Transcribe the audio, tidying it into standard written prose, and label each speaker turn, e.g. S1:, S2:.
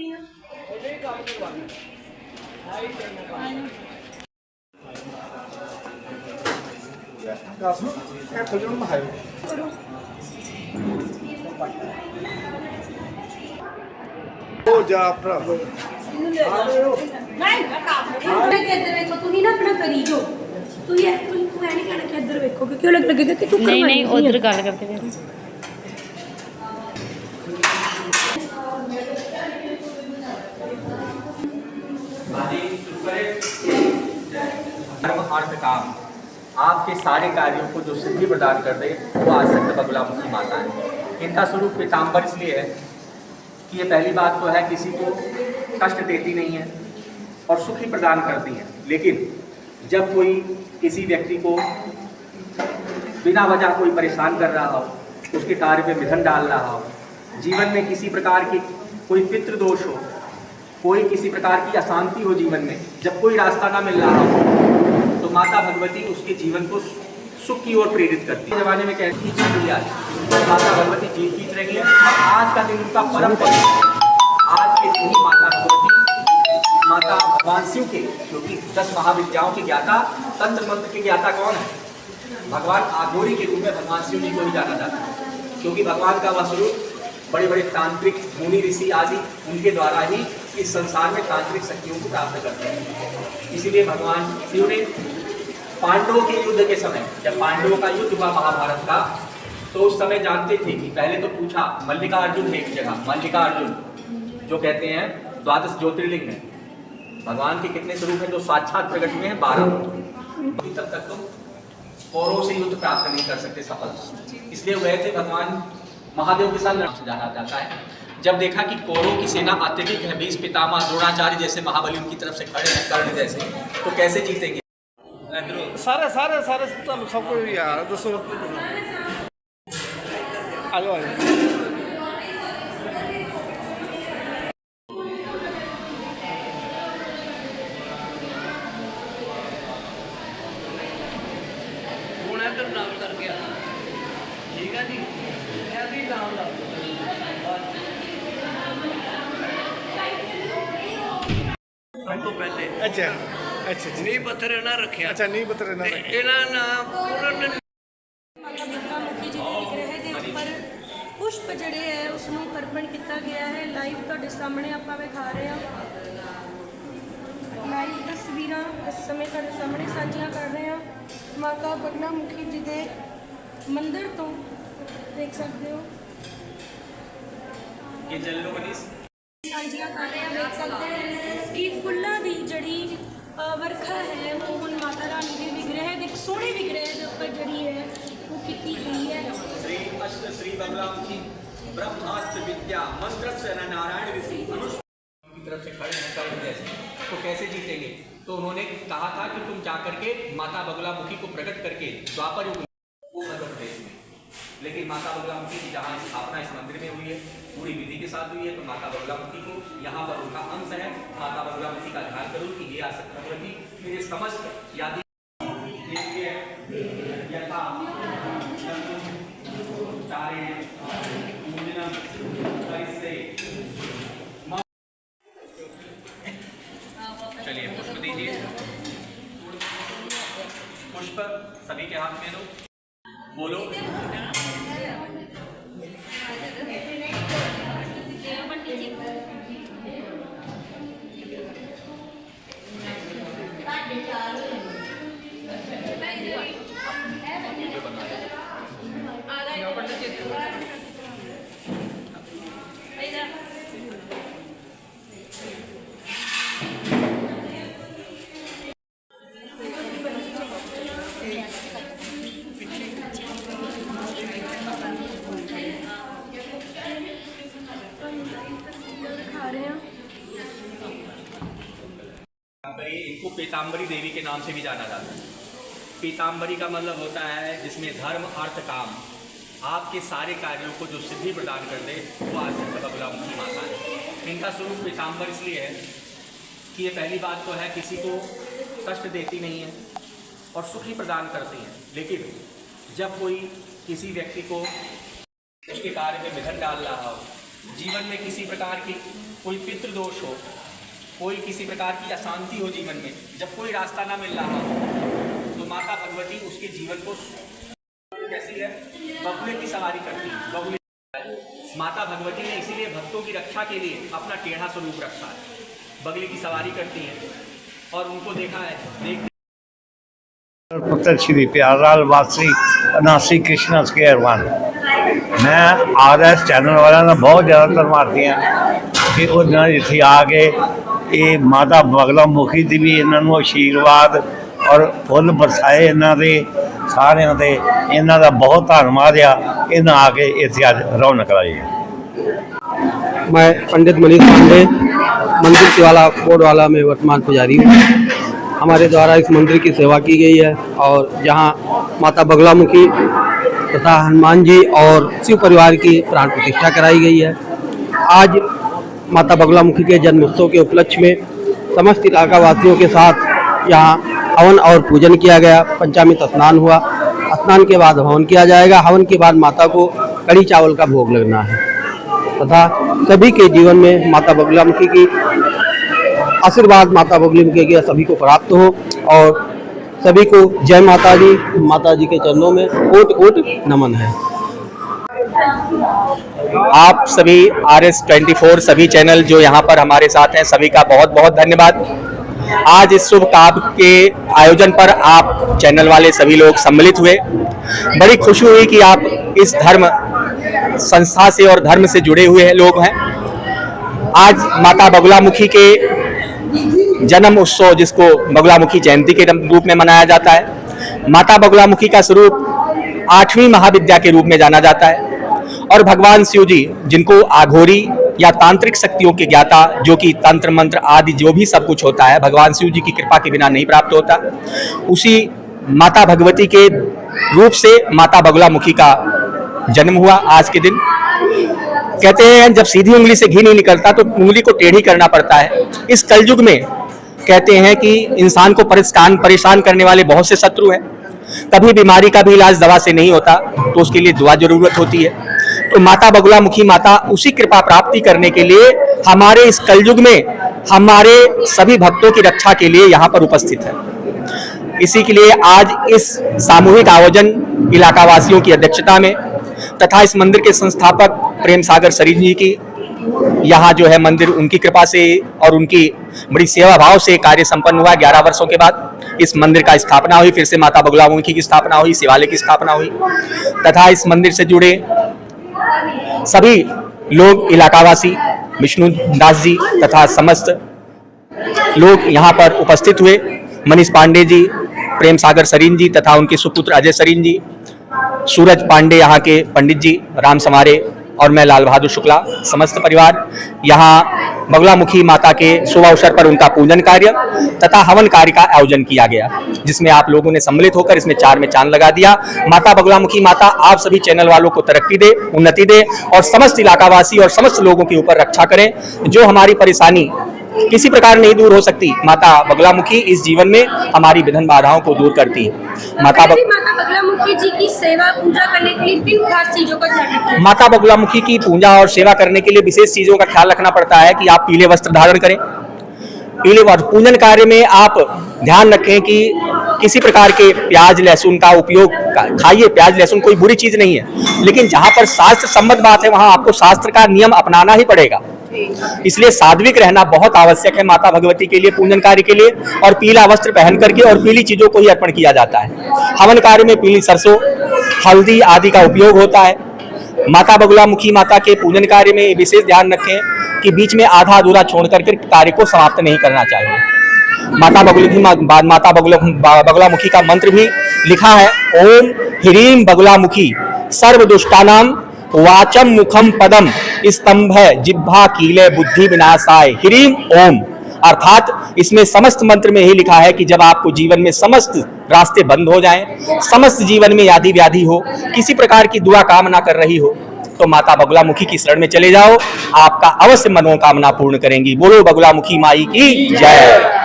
S1: नहीं उधर गल करते फिर
S2: अर्थ काम आपके सारे कार्यों को जो सिद्धि प्रदान कर दे वो आसक्त बगुलामुखी माता है। इनका स्वरूप पीताम्बर इसलिए है कि ये पहली बात तो है किसी को कष्ट देती नहीं है और सुख ही प्रदान करती है। लेकिन जब कोई किसी व्यक्ति को बिना वजह कोई परेशान कर रहा हो, उसके कार्य में विघ्न डाल रहा हो, जीवन में किसी प्रकार की कोई पितृदोष हो, कोई किसी प्रकार की अशांति हो जीवन में, जब कोई रास्ता ना मिल रहा हो तो माता भगवती उसके जीवन को सुख की ओर प्रेरित करती है। जमाने में कहती है माता भगवती जीत रही है। आज का दिन उनका परम पवित्र है। आज के दिन ही माता भगवती माता भगवान शिव के, क्योंकि 10 महाविद्याओं के ज्ञाता, तंत्र मंत्र के ज्ञाता कौन है? भगवान आघोरी के रूप में भगवान शिव जी को ही जाना जाता है, क्योंकि भगवान का वह स्वरूप बड़े बड़े तांत्रिक मुनि ऋषि आदि उनके द्वारा ही इस संसार में तांत्रिक शक्तियों को प्राप्त करते हैं। इसीलिए भगवान शिव ने पांडवों के युद्ध के समय, जब पांडवों का युद्ध हुआ महाभारत का, तो उस समय जानते थे कि पहले तो पूछा मल्लिका अर्जुन है एक जगह, मल्लिका अर्जुन जो कहते हैं 12 ज्योतिर्लिंग है, भगवान के कितने स्वरूप हैं जो साक्षात प्रकट हुए हैं 12। तब तक तो कौरवों से युद्ध प्राप्त नहीं कर सकते सफलता, इसलिए वह थे भगवान महादेव के साथ लड़ से जाना जाता है। जब देखा कि कौरवों की सेना अत्यधिक है, भीष्म पितामह द्रोणाचार्य जैसे महाबली उनकी तरफ से खड़े हैं कर्ण जैसे, तो कैसे जीतेंगे?
S3: सारे सारे सारे सबको यार दसो आ जाओ नाम कर गया। ठीक है जी, ऐसे नाम ला तो पहले अच्छा अच्छा नी पत्थर ना रखे। अच्छा नी पत्थर ना इन्हां ना पूर्ण
S4: पुष्प जड़े है उसनों अर्पण किया गया है। लाइव तुहाडे सामने आपां विखा रहे हैं, लाइव तस्वीरां इस समय तुहाडे सामने साझियां कर रहे हैं। माता बगलामुखी जी के मंदिर तो देख सकते हो
S2: ये जल्लोबनी
S4: साझियां कर रहे हैं। देख सकते हैं कि फुल्लां दी जड़ी वर्खा है वो हुण माता रानी के विग्रह दे सोहणे विग्रह के उपर जड़ी है वो की गई है।
S2: श्री अष्ट श्री बगलामुखी ब्रह्मास्त्र विद्या मंत्र से नारायण ऋषि की तरफ से खड़े हैं कर्ण जैसे, तो कैसे जीतेंगे? तो उन्होंने कहा था कि तुम जाकर के माता बगलामुखी को प्रकट करके द्वापर युग मध्य प्रदेश में, लेकिन माता बगलामुखी की जहाँ स्थापना इस मंदिर में हुई है पूरी विधि के साथ हुई है, तो माता बगलामुखी को यहाँ पर उनका अंश है। माता बगलामुखी का ध्यान करो कि ये आसक्त भगवती मेरे समस्त यादि चलिए पुष्प दीजिए, पुष्प सभी के हाथ में दो, बोलो इनको पीताम्बरी देवी के नाम से भी जाना जाता है। पीताम्बरी का मतलब होता है जिसमें धर्म अर्थ काम आपके सारे कार्यों को जो सिद्धि प्रदान कर दे वो आसक्त बगलामुखी माता है। इनका स्वरूप पीताम्बर इसलिए है कि ये पहली बात तो है किसी को कष्ट देती नहीं है और सुख ही प्रदान करती है। लेकिन जब कोई किसी व्यक्ति को उसके कार्य में विघ्न डाल रहा हो, जीवन में किसी प्रकार की कोई पितृदोष हो, कोई किसी प्रकार की अशांति हो जीवन में, जब कोई रास्ता ना मिल रहा हो तो माता भगवती उसके जीवन को कैसी है बगुले की सवारी करती है। बगुले माता भगवती ने इसीलिए भक्तों की रक्षा के लिए अपना टेढ़ा स्वरूप रखा है, बगले की सवारी करती हैं और उनको देखा है
S5: पुत्र श्री प्यारलाल वासी अनासी कृष्णा स्केयरवान। मैं RS चैनल वालों ने बहुत ज़्यादा मारतियाँ कि उन्होंने इत्थे आके ये माता बगला मुखी की भी इन्हों आशीर्वाद और फुल बरसाए इन्हों के सारे दे, इन्हों का बहुत धन्यवाद आ, इन्हें आके इत्थे अज रौनक लाई।
S6: मैं पंडित मनीष पांडे मंदिर शिवाला बोर्डवाला में वर्तमान पुजारी हूँ। हमारे द्वारा इस मंदिर की सेवा की गई है और जहाँ माता बगलामुखी तथा हनुमान जी और शिव परिवार की प्राण प्रतिष्ठा कराई गई है। आज माता बगलामुखी के जन्मोत्सव के उपलक्ष्य में समस्त इलाका वासियों के साथ यहाँ हवन और पूजन किया गया। पंचामृत स्नान हुआ, स्नान के बाद हवन किया जाएगा। हवन के बाद माता को कड़ी चावल का भोग लगना है तथा सभी के जीवन में माता बगलामुखी की आशीर्वाद माता बगलामुखी के सभी को प्राप्त हो और सभी को जय माता जी। माता जी के चरणों में कोट कोट नमन है।
S2: आप सभी RS24 सभी चैनल जो यहाँ पर हमारे साथ हैं सभी का बहुत बहुत धन्यवाद। आज इस शुभ काम के आयोजन पर आप चैनल वाले सभी लोग सम्मिलित हुए। बड़ी खुशी हुई कि आप इस धर्म संस्था से और धर्म से जुड़े हुए लोग हैं। आज माता बगलामुखी के जन्म उत्सव जिसको बगलामुखी जयंती के रूप में मनाया जाता है। माता बगलामुखी का स्वरूप 8वीं महाविद्या के रूप में जाना जाता है और भगवान शिव जी जिनको आघोरी या तांत्रिक शक्तियों के ज्ञाता, जो कि तंत्र मंत्र आदि जो भी सब कुछ होता है भगवान शिव जी की कृपा के बिना नहीं प्राप्त होता, उसी माता भगवती के रूप से माता बगलामुखी का जन्म हुआ आज के दिन। कहते हैं जब सीधी उंगली से घी नहीं निकलता तो उंगली को टेढ़ी करना पड़ता है। इस कलयुग में कहते हैं कि इंसान को परेशान करने वाले बहुत से शत्रु हैं। कभी बीमारी का भी इलाज दवा से नहीं होता तो उसके लिए दुआ जरूरत होती है। तो माता बगलामुखी माता उसी कृपा प्राप्ति करने के लिए हमारे इस कलयुग में हमारे सभी भक्तों की रक्षा के लिए यहाँ पर उपस्थित है। इसी के लिए आज इस सामूहिक आयोजन इलाका वासियों की अध्यक्षता में तथा इस मंदिर के संस्थापक प्रेम सागर सरीन जी की यहाँ जो है मंदिर उनकी कृपा से और उनकी बड़ी सेवा भाव से कार्य संपन्न हुआ। 11 वर्षों के बाद इस मंदिर का स्थापना हुई, फिर से माता बगलामुखी की स्थापना हुई, शिवालय की स्थापना हुई तथा इस मंदिर से जुड़े सभी लोग इलाकावासी विष्णु दास जी तथा समस्त लोग यहाँ पर उपस्थित हुए। मनीष पांडे जी, प्रेम सागर सरीन जी तथा उनके सुपुत्र अजय सरीन जी, सूरज पांडे यहाँ के पंडित जी, राम समारे और मैं लाल बहादुर शुक्ला, समस्त परिवार यहाँ बगलामुखी माता के शुभ अवसर पर उनका पूजन कार्य तथा हवन कार्य का आयोजन किया गया, जिसमें आप लोगों ने सम्मिलित होकर इसमें 4 में चांद लगा दिया। माता बगलामुखी माता आप सभी चैनल वालों को तरक्की दे, उन्नति दे और समस्त इलाकावासी और समस्त लोगों के ऊपर रक्षा करें। जो हमारी परेशानी किसी प्रकार नहीं दूर हो सकती, माता बगलामुखी इस जीवन में हमारी विघ्न बाधाओं को दूर करती है।
S4: माता बगलामुखी जी की सेवा पूजा करने के लिए किन खास चीजों का ध्यान रखें?
S2: माता बगलामुखी की पूजा और सेवा करने के लिए विशेष चीजों का ख्याल रखना पड़ता है कि आप पीले वस्त्र धारण करें। पीले वस्त्र पूजन कार्य में आप ध्यान रखें कि किसी प्रकार के प्याज लहसुन का उपयोग खाइए। प्याज लहसुन कोई बुरी चीज नहीं है, लेकिन जहां पर शास्त्र सम्मत बात है वहां आपको शास्त्र का नियम अपनाना ही पड़ेगा। इसलिए सात्विक रहना बहुत आवश्यक है माता भगवती के लिए, पूजन कार्य के लिए। और पीला वस्त्र पहन करके और पीली चीजों को ही अर्पण किया जाता है। हवन कार्य में पीली सरसों, हल्दी आदि का उपयोग होता है। माता बगलामुखी माता के पूजन कार्य में विशेष ध्यान रखें कि बीच में आधा अधूरा छोड़ करके कार्य को समाप्त नहीं करना चाहिए। माता बगलामुखी का मंत्र भी लिखा है, ओम ह्रीं बगलामुखी सर्व दुष्टानाम वाचम मुखम पदम स्तंभ जिह्वा कीले बुद्धि विनाशाय ह्रीं ओम। अर्थात इसमें समस्त मंत्र में ही लिखा है कि जब आपको जीवन में समस्त रास्ते बंद हो जाएं, समस्त जीवन में आदि व्याधि हो, किसी प्रकार की दुआ कामना कर रही हो, तो माता बगलामुखी की शरण में चले जाओ, आपका अवश्य मनोकामना पूर्ण करेंगी। बोलो बगलामुखी माई की जय।